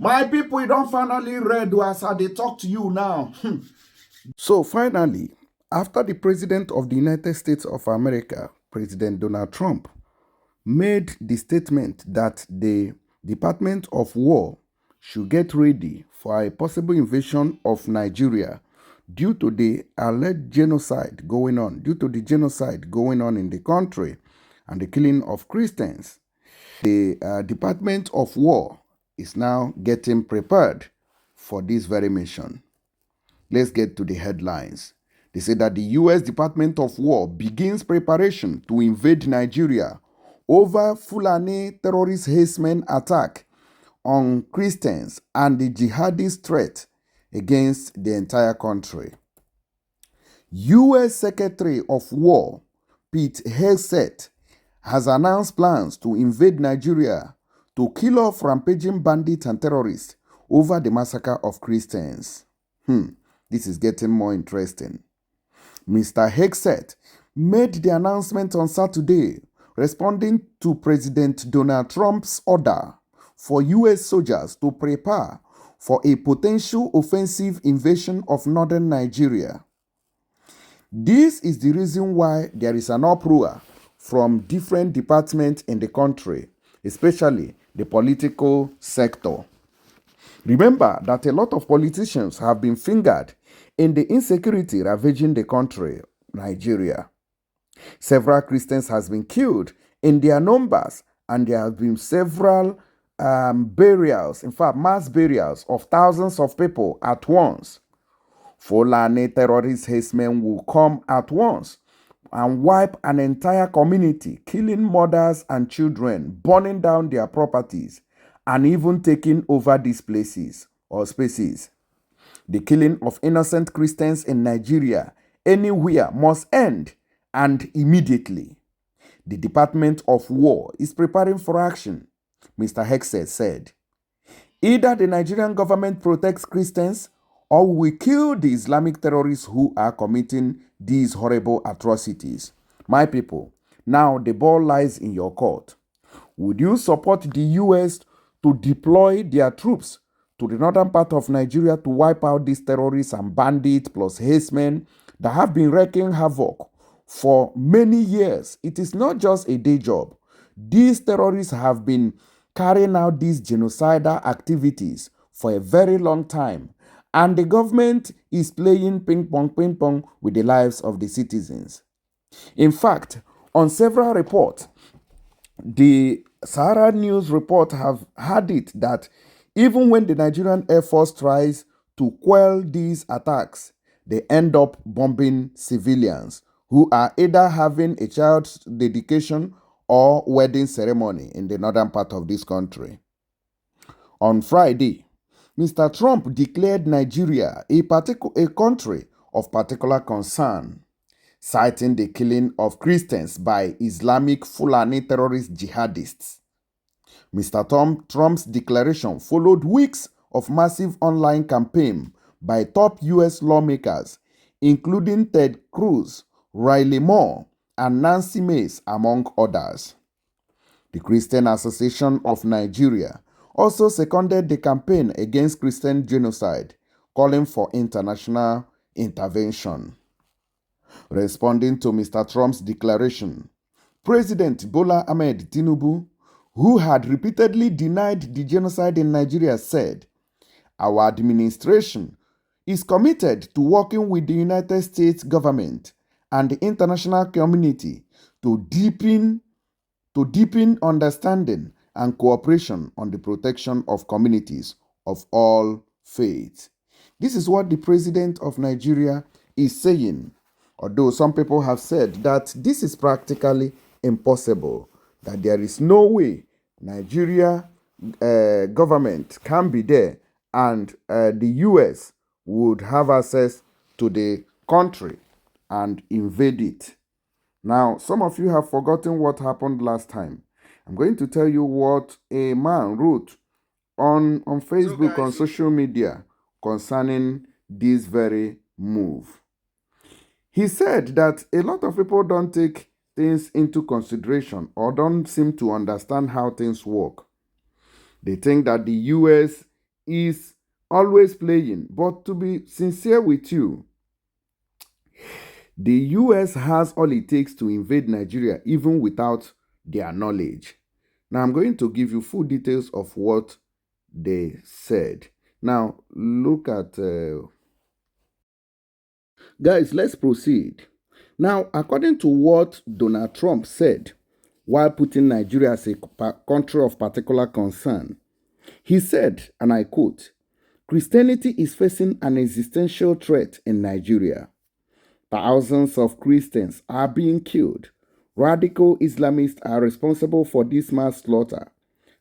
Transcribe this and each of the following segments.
My people, you don't finally read as they talk to you now. So finally, after the President of the United States of America, President Donald Trump, made the statement that the Department of War should get ready for a possible invasion of Nigeria due to the alleged genocide going on, in the country and the killing of Christians. The Department of War is now getting prepared for this very mission. Let's get to the headlines. They say that the U.S. Department of War begins preparation to invade Nigeria over Fulani terrorist herdsmen attack on Christians and the jihadist threat against the entire country. U.S. Secretary of War Pete Hegseth has announced plans to invade Nigeria to kill off rampaging bandits and terrorists over the massacre of Christians. This is getting more interesting. Mr. Hegseth made the announcement on Saturday, responding to President Donald Trump's order for U.S. soldiers to prepare for a potential offensive invasion of northern Nigeria. This is the reason why there is an uproar from different departments in the country, especially the political sector. Remember that a lot of politicians have been fingered in the insecurity ravaging the country, Nigeria. Several Christians have been killed in their numbers, and there have been several burials, in fact, mass burials of thousands of people at once. Fulani terrorist herdsmen will come at once and wipe an entire community, killing mothers and children, burning down their properties, and even taking over these places or spaces. The killing of innocent Christians in Nigeria anywhere must end, and immediately. The Department of War is preparing for action, Mr. Hegseth said. Either the Nigerian government protects Christians, or we will kill the Islamic terrorists who are committing these horrible atrocities. My people, now the ball lies in your court. Would you support the U.S. to deploy their troops to the northern part of Nigeria to wipe out these terrorists and bandits plus herdsmen that have been wreaking havoc for many years? It is not just a day job. These terrorists have been carrying out these genocidal activities for a very long time, and the government is playing ping pong with the lives of the citizens. In fact, on several reports, the Sahara News report have had it that even when the Nigerian Air Force tries to quell these attacks, they end up bombing civilians who are either having a child's dedication or wedding ceremony in the northern part of this country. On Friday, Mr. Trump declared Nigeria a country of particular concern, citing the killing of Christians by Islamic Fulani terrorist jihadists. Mr. Trump's declaration followed weeks of massive online campaign by top U.S. lawmakers, including Ted Cruz, Riley Moore, and Nancy Mace, among others. The Christian Association of Nigeria also seconded the campaign against Christian genocide, calling for international intervention. Responding to Mr. Trump's declaration, President Bola Ahmed Tinubu, who had repeatedly denied the genocide in Nigeria, said, "Our administration is committed to working with the United States government and the international community to deepen understanding and cooperation on the protection of communities of all faiths." This is what the President of Nigeria is saying, although some people have said that this is practically impossible, that there is no way Nigeria government can be there and the U.S. would have access to the country and invade it. Now, some of you have forgotten what happened last time. I'm going to tell you what a man wrote on Facebook, on social media, concerning this very move. He said that a lot of people don't take things into consideration or don't seem to understand how things work. They think that the U.S. is always playing. But to be sincere with you, the US has all it takes to invade Nigeria even without their knowledge. Now, I'm going to give you full details of what they said. Now, look at... Guys, let's proceed. Now, according to what Donald Trump said while putting Nigeria as a country of particular concern, he said, and I quote, "Christianity is facing an existential threat in Nigeria. Thousands of Christians are being killed. Radical Islamists are responsible for this mass slaughter.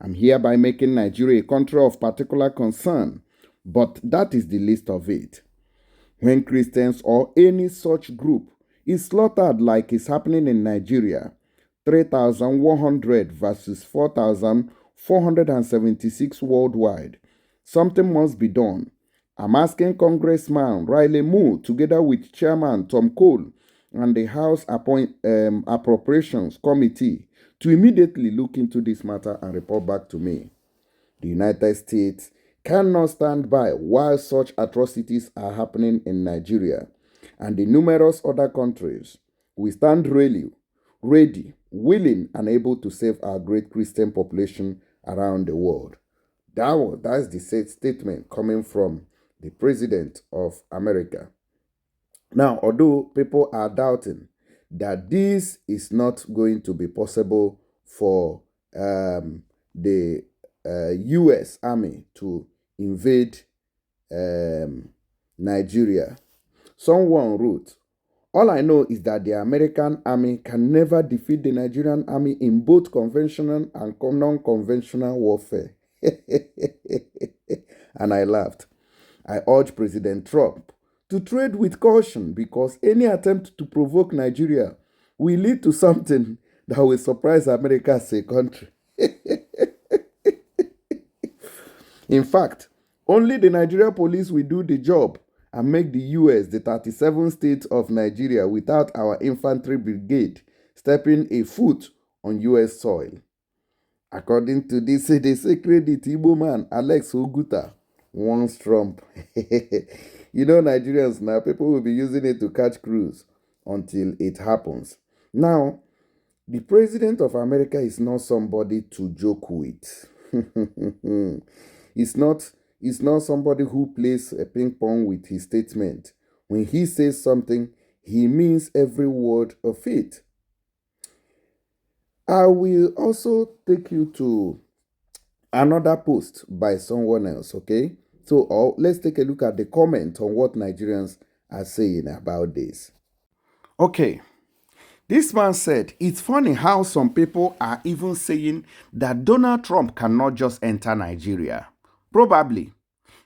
I'm hereby making Nigeria a country of particular concern, but that is the least of it. When Christians or any such group is slaughtered like is happening in Nigeria, 3,100 versus 4,476 worldwide, something must be done. I'm asking Congressman Riley Moore, together with Chairman Tom Cole and the House Appropriations Committee, to immediately look into this matter and report back to me. The United States cannot stand by while such atrocities are happening in Nigeria and the numerous other countries. We stand ready, willing, and able to save our great Christian population around the world." That's the statement coming from the President of America. Now, although people are doubting that this is not going to be possible for the U.S. Army to invade Nigeria, someone wrote, "All I know is that the American army can never defeat the Nigerian army in both conventional and non-conventional warfare." And I laughed. I urge President Trump to tread with caution because any attempt to provoke Nigeria will lead to something that will surprise America as a country. In fact, only the Nigeria police will do the job and make the US the 37 states of Nigeria without our infantry brigade stepping a foot on US soil. According to this, the sacred Igbo man, Alex Oguta, warns Trump. You know, Nigerians now, people will be using it to catch cruise until it happens. Now, the President of America is not somebody to joke with. It's not somebody who plays a ping pong with his statement. When he says something, he means every word of it. I will also take you to another post by someone else, okay? So let's take a look at the comment on what Nigerians are saying about this. Okay. This man said, "It's funny how some people are even saying that Donald Trump cannot just enter Nigeria. Probably.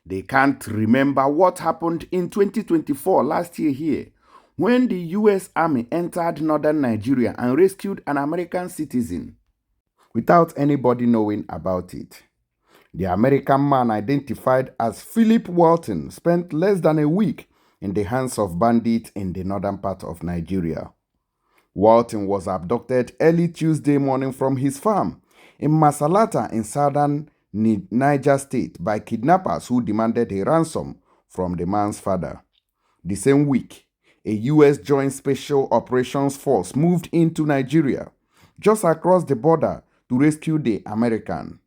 They can't remember what happened in 2024 last year here, when the US Army entered northern Nigeria and rescued an American citizen without anybody knowing about it. The American man, identified as Philip Walton, spent less than a week in the hands of bandits in the northern part of Nigeria. Walton was abducted early Tuesday morning from his farm in Masalata in southern Niger State by kidnappers who demanded a ransom from the man's father. The same week, a U.S. Joint Special Operations Force moved into Nigeria, just across the border, to rescue the American.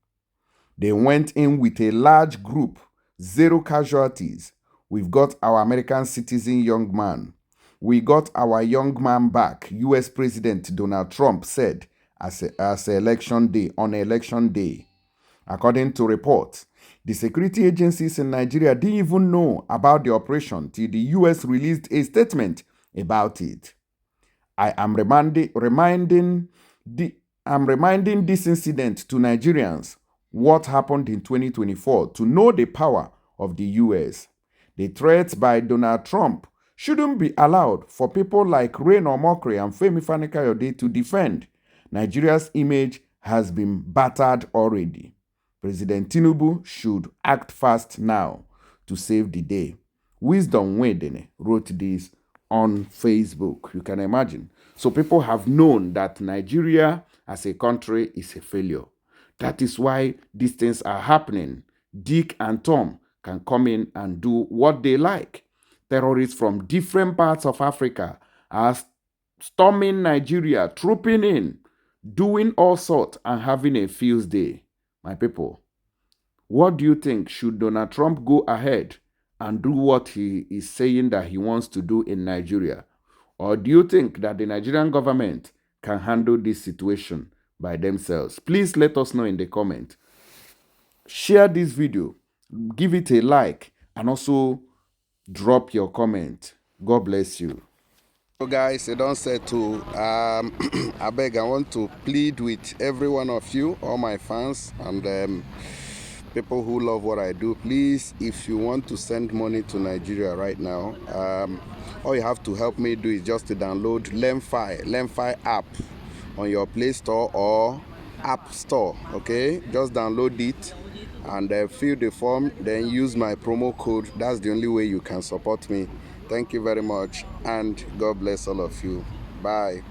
They went in with a large group, 0 casualties. We've got our American citizen young man. We got our young man back, U.S. President Donald Trump said on election day. According to reports, the security agencies in Nigeria didn't even know about the operation till the U.S. released a statement about it. I'm reminding this incident to Nigerians what happened in 2024 to know the power of the U.S. The threats by Donald Trump shouldn't be allowed for people like Rain Omokri and Femi Fani-Kayode to defend. Nigeria's image has been battered already. President Tinubu should act fast now to save the day. Wisdom Wedene wrote this on Facebook. You can imagine. So people have known that Nigeria as a country is a failure. That is why these things are happening. Dick and Tom can come in and do what they like. Terrorists from different parts of Africa are storming Nigeria, trooping in, doing all sorts and having a field day. My people, what do you think? Should Donald Trump go ahead and do what he is saying that he wants to do in Nigeria? Or do you think that the Nigerian government can handle this situation by themselves? Please let us know in the comment. Share this video, give it a like, and also drop your comment. God bless you. So guys, you don't say to I beg, I want to plead with every one of you, all my fans and people who love what I do. Please, if you want to send money to Nigeria right now, all you have to help me do is just to download lemfi app on your Play Store or App Store. Okay, just download it and fill the form, then use my promo code. That's the only way you can support me. Thank you very much, and God bless all of you. Bye.